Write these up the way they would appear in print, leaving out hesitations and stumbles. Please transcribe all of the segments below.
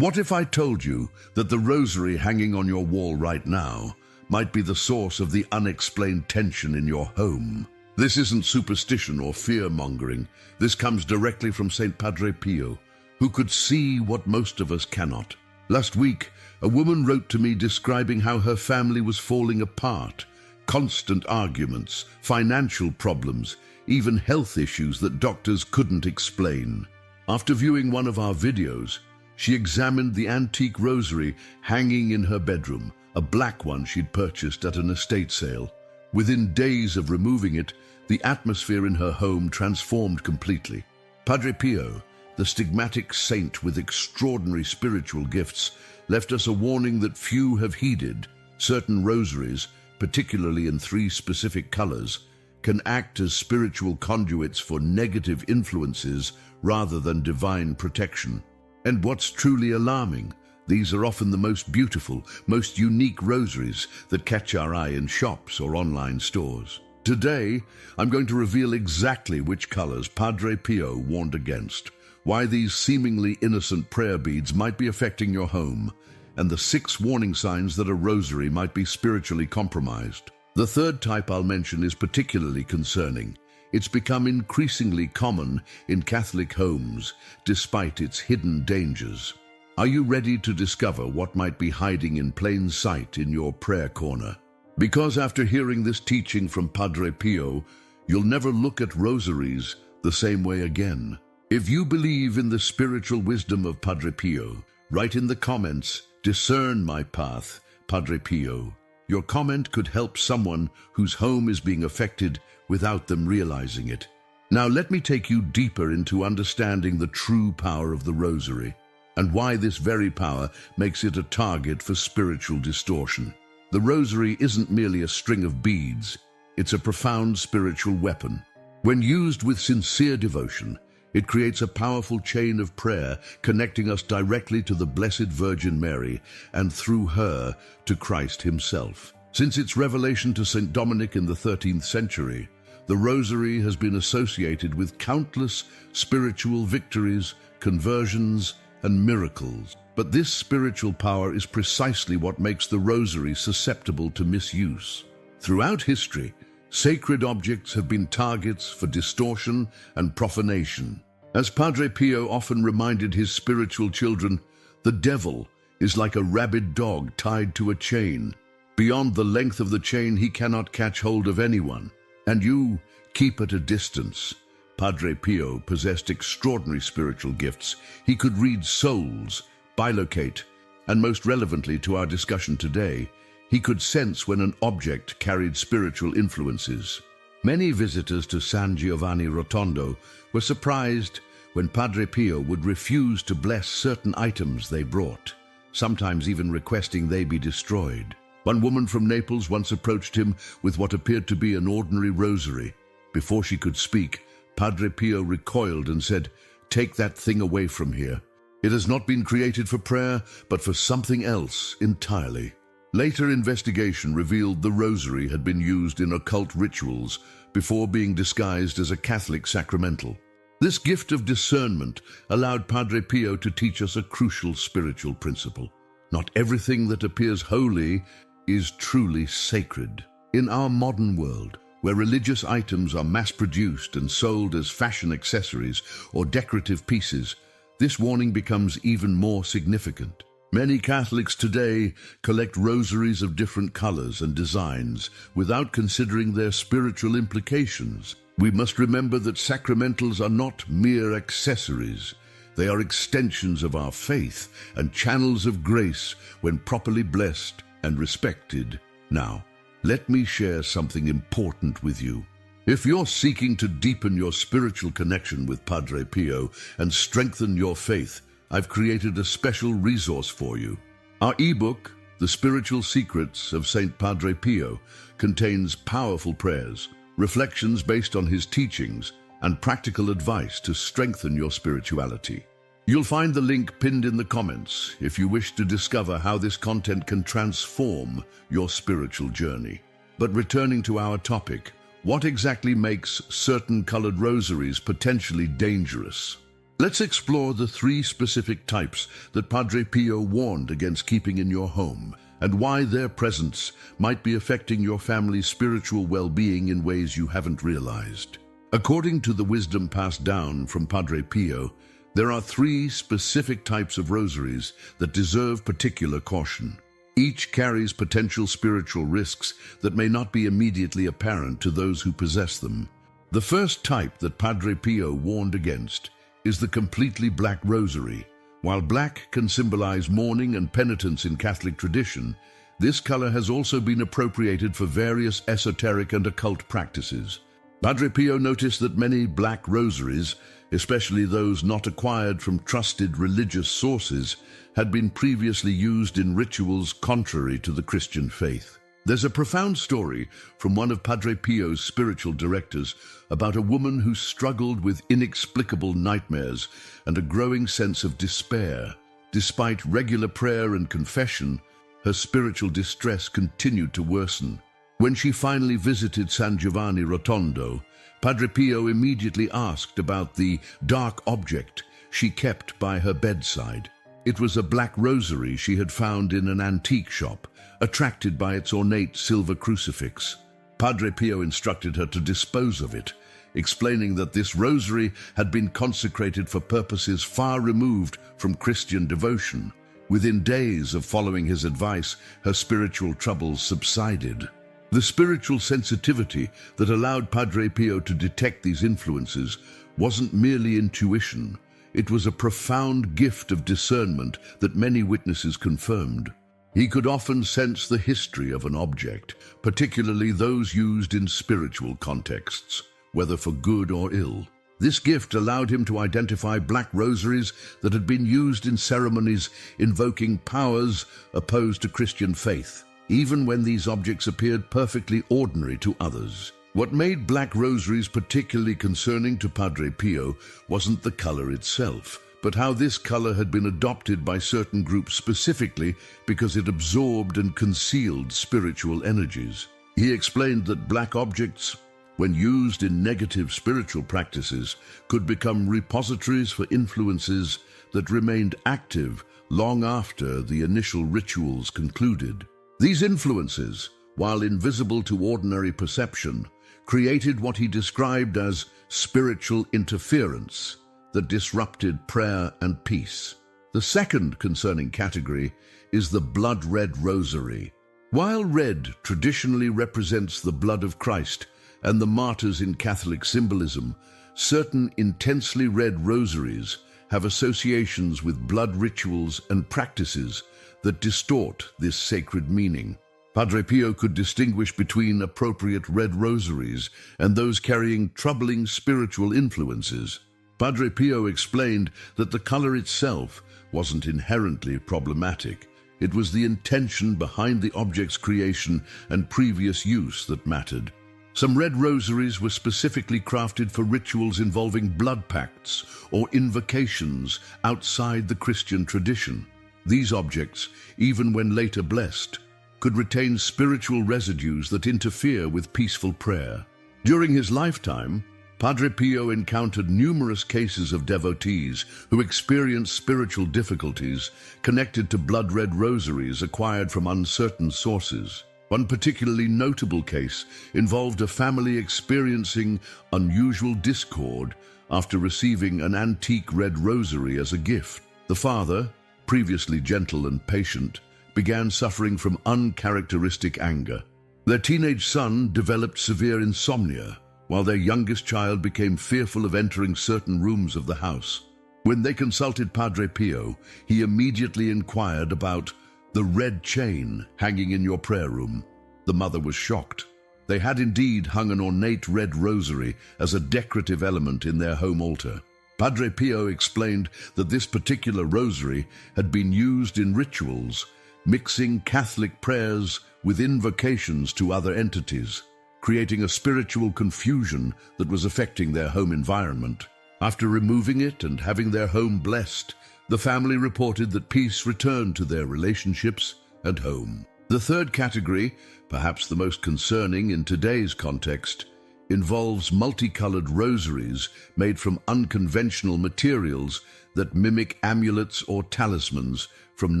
What if I told you that the rosary hanging on your wall right now might be the source of the unexplained tension in your home? This isn't superstition or fear-mongering. This comes directly from Saint Padre Pio, who could see what most of us cannot. Last week, a woman wrote to me describing how her family was falling apart. Constant arguments, financial problems, even health issues that doctors couldn't explain. After viewing one of our videos, she examined the antique rosary hanging in her bedroom, a black one she'd purchased at an estate sale. Within days of removing it, the atmosphere in her home transformed completely. Padre Pio, the stigmatic saint with extraordinary spiritual gifts, left us a warning that few have heeded. Certain rosaries, particularly in 3 specific colors, can act as spiritual conduits for negative influences rather than divine protection. And what's truly alarming, these are often the most beautiful, most unique rosaries that catch our eye in shops or online stores. Today, I'm going to reveal exactly which colors Padre Pio warned against, why these seemingly innocent prayer beads might be affecting your home, and the 6 warning signs that a rosary might be spiritually compromised. The third type I'll mention is particularly concerning. It's become increasingly common in Catholic homes, despite its hidden dangers. Are you ready to discover what might be hiding in plain sight in your prayer corner? Because after hearing this teaching from Padre Pio, you'll never look at rosaries the same way again. If you believe in the spiritual wisdom of Padre Pio, write in the comments, "Discern my path, Padre Pio." Your comment could help someone whose home is being affected without them realizing it. Now let me take you deeper into understanding the true power of the rosary, and why this very power makes it a target for spiritual distortion. The rosary isn't merely a string of beads, it's a profound spiritual weapon. When used with sincere devotion, it creates a powerful chain of prayer connecting us directly to the Blessed Virgin Mary and through her to Christ himself. Since its revelation to St. Dominic in the 13th century, the rosary has been associated with countless spiritual victories, conversions, and miracles. But this spiritual power is precisely what makes the rosary susceptible to misuse. Throughout history, sacred objects have been targets for distortion and profanation. As Padre Pio often reminded his spiritual children, the devil is like a rabid dog tied to a chain. Beyond the length of the chain, he cannot catch hold of anyone. And you keep at a distance. Padre Pio possessed extraordinary spiritual gifts. He could read souls, bilocate, and most relevantly to our discussion today, he could sense when an object carried spiritual influences. Many visitors to San Giovanni Rotondo were surprised when Padre Pio would refuse to bless certain items they brought, sometimes even requesting they be destroyed. One woman from Naples once approached him with what appeared to be an ordinary rosary. Before she could speak, Padre Pio recoiled and said, "Take that thing away from here. It has not been created for prayer, but for something else entirely." Later investigation revealed the rosary had been used in occult rituals before being disguised as a Catholic sacramental. This gift of discernment allowed Padre Pio to teach us a crucial spiritual principle. Not everything that appears holy is truly sacred. In our modern world, where religious items are mass-produced and sold as fashion accessories or decorative pieces, this warning becomes even more significant. Many Catholics today collect rosaries of different colors and designs without considering their spiritual implications. We must remember that sacramentals are not mere accessories. They are extensions of our faith and channels of grace when properly blessed and respected. Now, let me share something important with you. If you're seeking to deepen your spiritual connection with Padre Pio and strengthen your faith, I've created a special resource for you. Our ebook, The Spiritual Secrets of St. Padre Pio, contains powerful prayers, reflections based on his teachings, and practical advice to strengthen your spirituality. You'll find the link pinned in the comments if you wish to discover how this content can transform your spiritual journey. But returning to our topic, what exactly makes certain colored rosaries potentially dangerous? Let's explore the three specific types that Padre Pio warned against keeping in your home, and why their presence might be affecting your family's spiritual well-being in ways you haven't realized. According to the wisdom passed down from Padre Pio, there are three specific types of rosaries that deserve particular caution. Each carries potential spiritual risks that may not be immediately apparent to those who possess them. The first type that Padre Pio warned against is the completely black rosary. While black can symbolize mourning and penitence in Catholic tradition, this color has also been appropriated for various esoteric and occult practices. Padre Pio noticed that many black rosaries, especially those not acquired from trusted religious sources, had been previously used in rituals contrary to the Christian faith. There's a profound story from one of Padre Pio's spiritual directors about a woman who struggled with inexplicable nightmares and a growing sense of despair. Despite regular prayer and confession, her spiritual distress continued to worsen. When she finally visited San Giovanni Rotondo, Padre Pio immediately asked about the dark object she kept by her bedside. It was a black rosary she had found in an antique shop, attracted by its ornate silver crucifix. Padre Pio instructed her to dispose of it, explaining that this rosary had been consecrated for purposes far removed from Christian devotion. Within days of following his advice, her spiritual troubles subsided. The spiritual sensitivity that allowed Padre Pio to detect these influences wasn't merely intuition. It was a profound gift of discernment that many witnesses confirmed. He could often sense the history of an object, particularly those used in spiritual contexts, whether for good or ill. This gift allowed him to identify black rosaries that had been used in ceremonies invoking powers opposed to Christian faith, even when these objects appeared perfectly ordinary to others. What made black rosaries particularly concerning to Padre Pio wasn't the color itself, but how this color had been adopted by certain groups specifically because it absorbed and concealed spiritual energies. He explained that black objects, when used in negative spiritual practices, could become repositories for influences that remained active long after the initial rituals concluded. These influences, while invisible to ordinary perception, created what he described as spiritual interference that disrupted prayer and peace. The second concerning category is the blood-red rosary. While red traditionally represents the blood of Christ and the martyrs in Catholic symbolism, certain intensely red rosaries have associations with blood rituals and practices that distort this sacred meaning. Padre Pio could distinguish between appropriate red rosaries and those carrying troubling spiritual influences. Padre Pio explained that the color itself wasn't inherently problematic. It was the intention behind the object's creation and previous use that mattered. Some red rosaries were specifically crafted for rituals involving blood pacts or invocations outside the Christian tradition. These objects, even when later blessed, could retain spiritual residues that interfere with peaceful prayer. During his lifetime, Padre Pio encountered numerous cases of devotees who experienced spiritual difficulties connected to blood-red rosaries acquired from uncertain sources. One particularly notable case involved a family experiencing unusual discord after receiving an antique red rosary as a gift. The father, previously gentle and patient, began suffering from uncharacteristic anger. Their teenage son developed severe insomnia, while their youngest child became fearful of entering certain rooms of the house. When they consulted Padre Pio, he immediately inquired about the red chain hanging in your prayer room. The mother was shocked. They had indeed hung an ornate red rosary as a decorative element in their home altar. Padre Pio explained that this particular rosary had been used in rituals, mixing Catholic prayers with invocations to other entities, creating a spiritual confusion that was affecting their home environment. After removing it and having their home blessed, the family reported that peace returned to their relationships and home. The third category, perhaps the most concerning in today's context, involves multicolored rosaries made from unconventional materials that mimic amulets or talismans from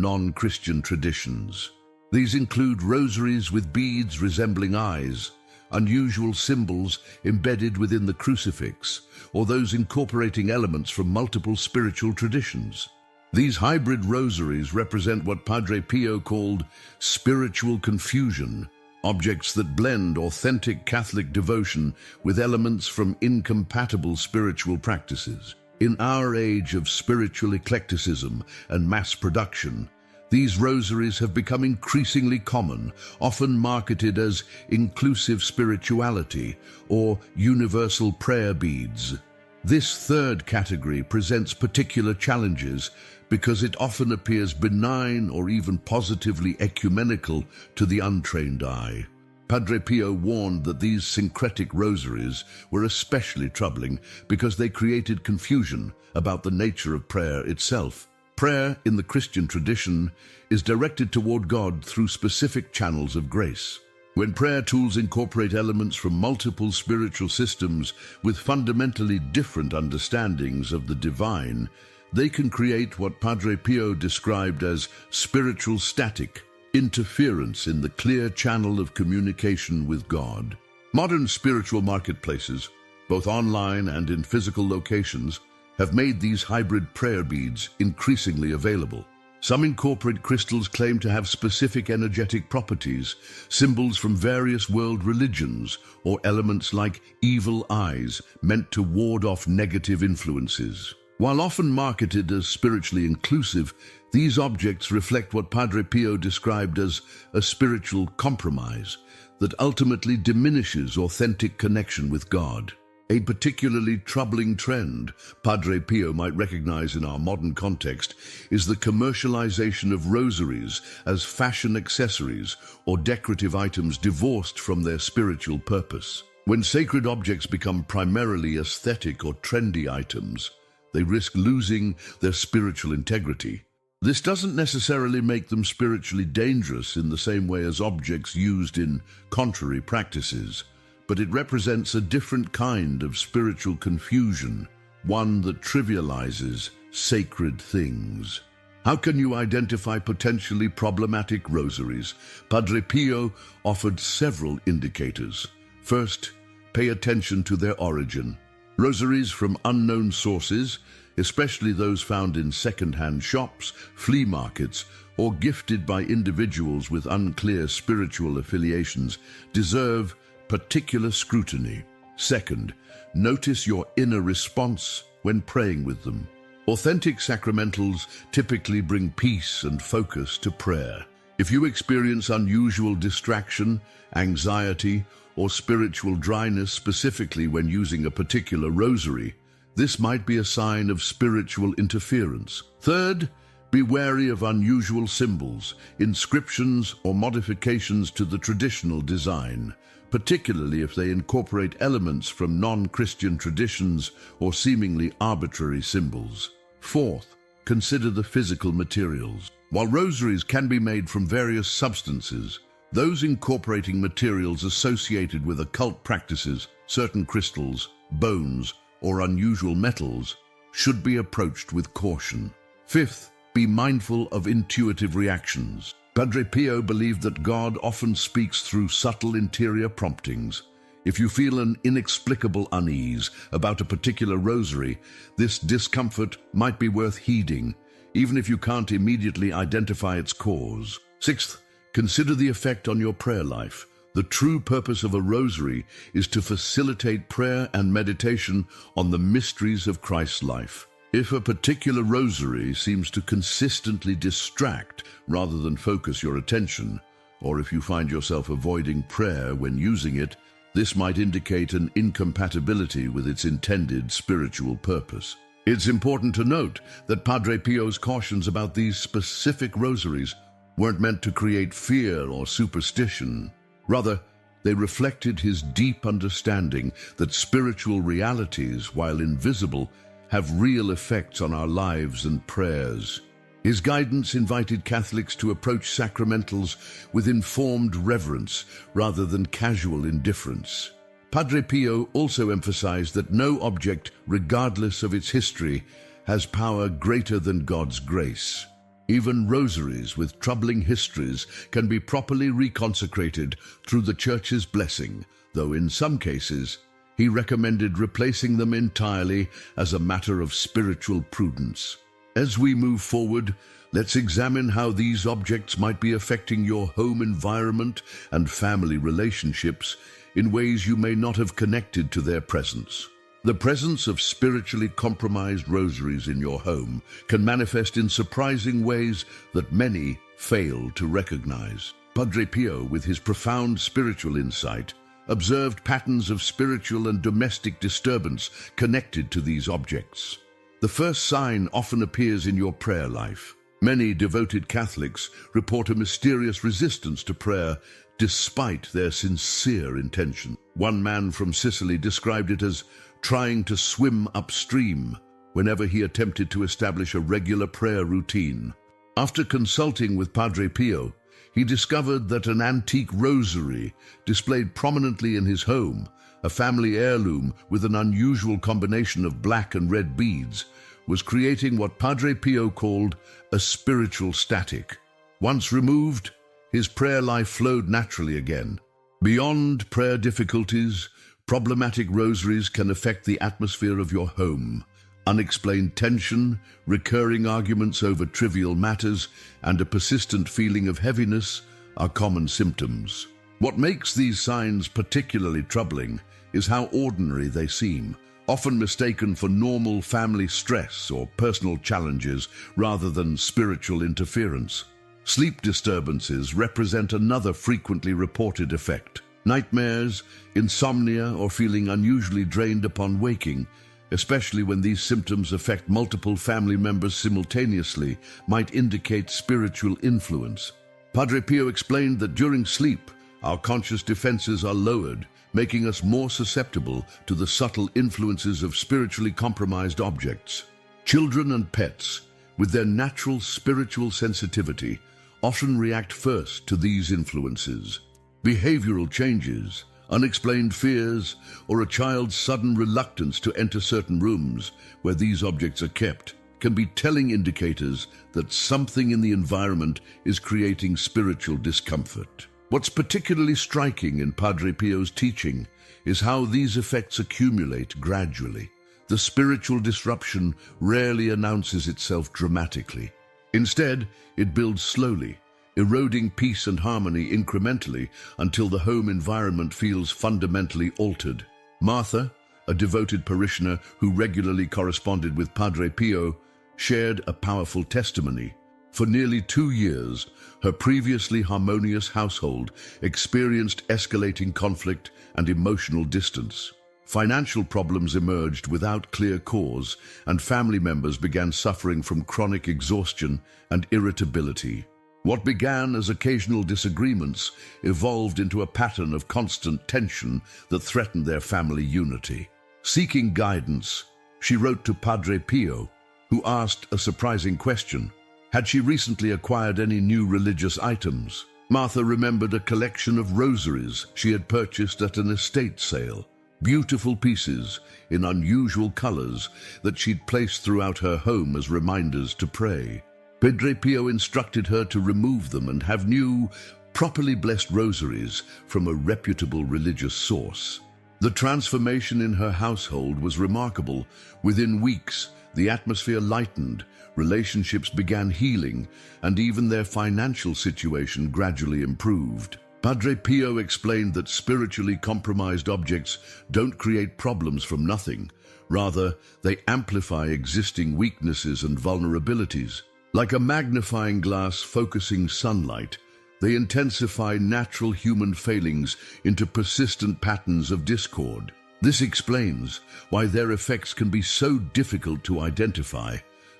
non-Christian traditions. These include rosaries with beads resembling eyes, unusual symbols embedded within the crucifix, or those incorporating elements from multiple spiritual traditions. These hybrid rosaries represent what Padre Pio called spiritual confusion, objects that blend authentic Catholic devotion with elements from incompatible spiritual practices. In our age of spiritual eclecticism and mass production, these rosaries have become increasingly common, often marketed as inclusive spirituality or universal prayer beads. This third category presents particular challenges because it often appears benign or even positively ecumenical to the untrained eye. Padre Pio warned that these syncretic rosaries were especially troubling because they created confusion about the nature of prayer itself. Prayer in the Christian tradition is directed toward God through specific channels of grace. When prayer tools incorporate elements from multiple spiritual systems with fundamentally different understandings of the divine, they can create what Padre Pio described as spiritual static, interference in the clear channel of communication with God. Modern spiritual marketplaces, both online and in physical locations, have made these hybrid prayer beads increasingly available. Some incorporate crystals claimed to have specific energetic properties, symbols from various world religions, or elements like evil eyes meant to ward off negative influences. While often marketed as spiritually inclusive, these objects reflect what Padre Pio described as a spiritual compromise that ultimately diminishes authentic connection with God. A particularly troubling trend Padre Pio might recognize in our modern context is the commercialization of rosaries as fashion accessories or decorative items divorced from their spiritual purpose. When sacred objects become primarily aesthetic or trendy items, they risk losing their spiritual integrity. This doesn't necessarily make them spiritually dangerous in the same way as objects used in contrary practices, but it represents a different kind of spiritual confusion, one that trivializes sacred things. How can you identify potentially problematic rosaries? Padre Pio offered several indicators. First, pay attention to their origin. Rosaries from unknown sources, especially those found in second-hand shops, flea markets, or gifted by individuals with unclear spiritual affiliations, deserve particular scrutiny. Second, notice your inner response when praying with them. Authentic sacramentals typically bring peace and focus to prayer. If you experience unusual distraction, anxiety, or spiritual dryness specifically when using a particular rosary, this might be a sign of spiritual interference. Third, be wary of unusual symbols, inscriptions, or modifications to the traditional design, particularly if they incorporate elements from non-Christian traditions or seemingly arbitrary symbols. Fourth, consider the physical materials. While rosaries can be made from various substances, those incorporating materials associated with occult practices, certain crystals, bones, or unusual metals, should be approached with caution. Fifth, be mindful of intuitive reactions. Padre Pio believed that God often speaks through subtle interior promptings. If you feel an inexplicable unease about a particular rosary, this discomfort might be worth heeding, even if you can't immediately identify its cause. Sixth, consider the effect on your prayer life. The true purpose of a rosary is to facilitate prayer and meditation on the mysteries of Christ's life. If a particular rosary seems to consistently distract rather than focus your attention, or if you find yourself avoiding prayer when using it, this might indicate an incompatibility with its intended spiritual purpose. It's important to note that Padre Pio's cautions about these specific rosaries weren't meant to create fear or superstition. Rather, they reflected his deep understanding that spiritual realities, while invisible, have real effects on our lives and prayers. His guidance invited Catholics to approach sacramentals with informed reverence rather than casual indifference. Padre Pio also emphasized that no object, regardless of its history, has power greater than God's grace. Even rosaries with troubling histories can be properly reconsecrated through the Church's blessing, though in some cases, he recommended replacing them entirely as a matter of spiritual prudence. As we move forward, let's examine how these objects might be affecting your home environment and family relationships in ways you may not have connected to their presence. The presence of spiritually compromised rosaries in your home can manifest in surprising ways that many fail to recognize. Padre Pio, with his profound spiritual insight, observed patterns of spiritual and domestic disturbance connected to these objects. The first sign often appears in your prayer life. Many devoted Catholics report a mysterious resistance to prayer despite their sincere intention. One man from Sicily described it as trying to swim upstream whenever he attempted to establish a regular prayer routine. After consulting with Padre Pio, he discovered that an antique rosary displayed prominently in his home, a family heirloom with an unusual combination of black and red beads, was creating what Padre Pio called a spiritual static. Once removed, his prayer life flowed naturally again. Beyond prayer difficulties, problematic rosaries can affect the atmosphere of your home. Unexplained tension, recurring arguments over trivial matters, and a persistent feeling of heaviness are common symptoms. What makes these signs particularly troubling is how ordinary they seem, often mistaken for normal family stress or personal challenges rather than spiritual interference. Sleep disturbances represent another frequently reported effect. Nightmares, insomnia, or feeling unusually drained upon waking, especially when these symptoms affect multiple family members simultaneously, might indicate spiritual influence. Padre Pio explained that during sleep, our conscious defenses are lowered, making us more susceptible to the subtle influences of spiritually compromised objects. Children and pets, with their natural spiritual sensitivity, often react first to these influences. Behavioral changes, unexplained fears, or a child's sudden reluctance to enter certain rooms where these objects are kept can be telling indicators that something in the environment is creating spiritual discomfort. What's particularly striking in Padre Pio's teaching is how these effects accumulate gradually. The spiritual disruption rarely announces itself dramatically. Instead, it builds slowly, eroding peace and harmony incrementally until the home environment feels fundamentally altered. Martha, a devoted parishioner who regularly corresponded with Padre Pio, shared a powerful testimony. For nearly 2 years, her previously harmonious household experienced escalating conflict and emotional distance. Financial problems emerged without clear cause, and family members began suffering from chronic exhaustion and irritability. What began as occasional disagreements evolved into a pattern of constant tension that threatened their family unity. Seeking guidance, she wrote to Padre Pio, who asked a surprising question. Had she recently acquired any new religious items? Martha remembered a collection of rosaries she had purchased at an estate sale. Beautiful pieces in unusual colors that she'd placed throughout her home as reminders to pray. Padre Pio instructed her to remove them and have new, properly blessed rosaries from a reputable religious source. The transformation in her household was remarkable. Within weeks, the atmosphere lightened, relationships began healing, and even their financial situation gradually improved. Padre Pio explained that spiritually compromised objects don't create problems from nothing. Rather, they amplify existing weaknesses and vulnerabilities. Like a magnifying glass focusing sunlight, they intensify natural human failings into persistent patterns of discord. This explains why their effects can be so difficult to identify.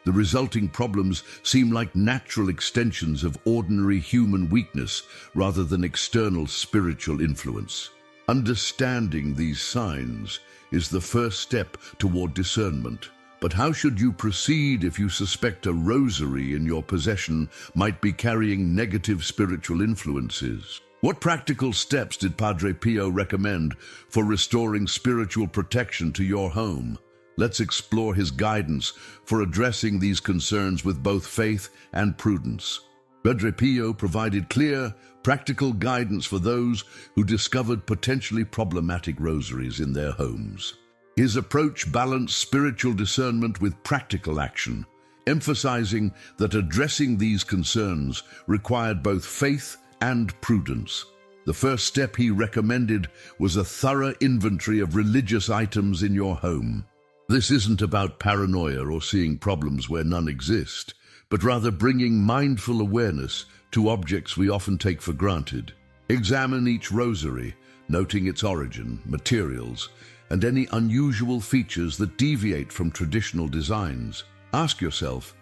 The resulting problems seem like natural extensions of ordinary human weakness rather than external spiritual influence. Understanding these signs is the first step toward discernment. But how should you proceed if you suspect a rosary in your possession might be carrying negative spiritual influences? What practical steps did Padre Pio recommend for restoring spiritual protection to your home? Let's explore his guidance for addressing these concerns with both faith and prudence. Padre Pio provided clear, practical guidance for those who discovered potentially problematic rosaries in their homes. His approach balanced spiritual discernment with practical action, emphasizing that addressing these concerns required both faith and prudence. The first step he recommended was a thorough inventory of religious items in your home. This isn't about paranoia or seeing problems where none exist, but rather bringing mindful awareness to objects we often take for granted. Examine each rosary, noting its origin, materials, and any unusual features that deviate from traditional designs. Ask yourself,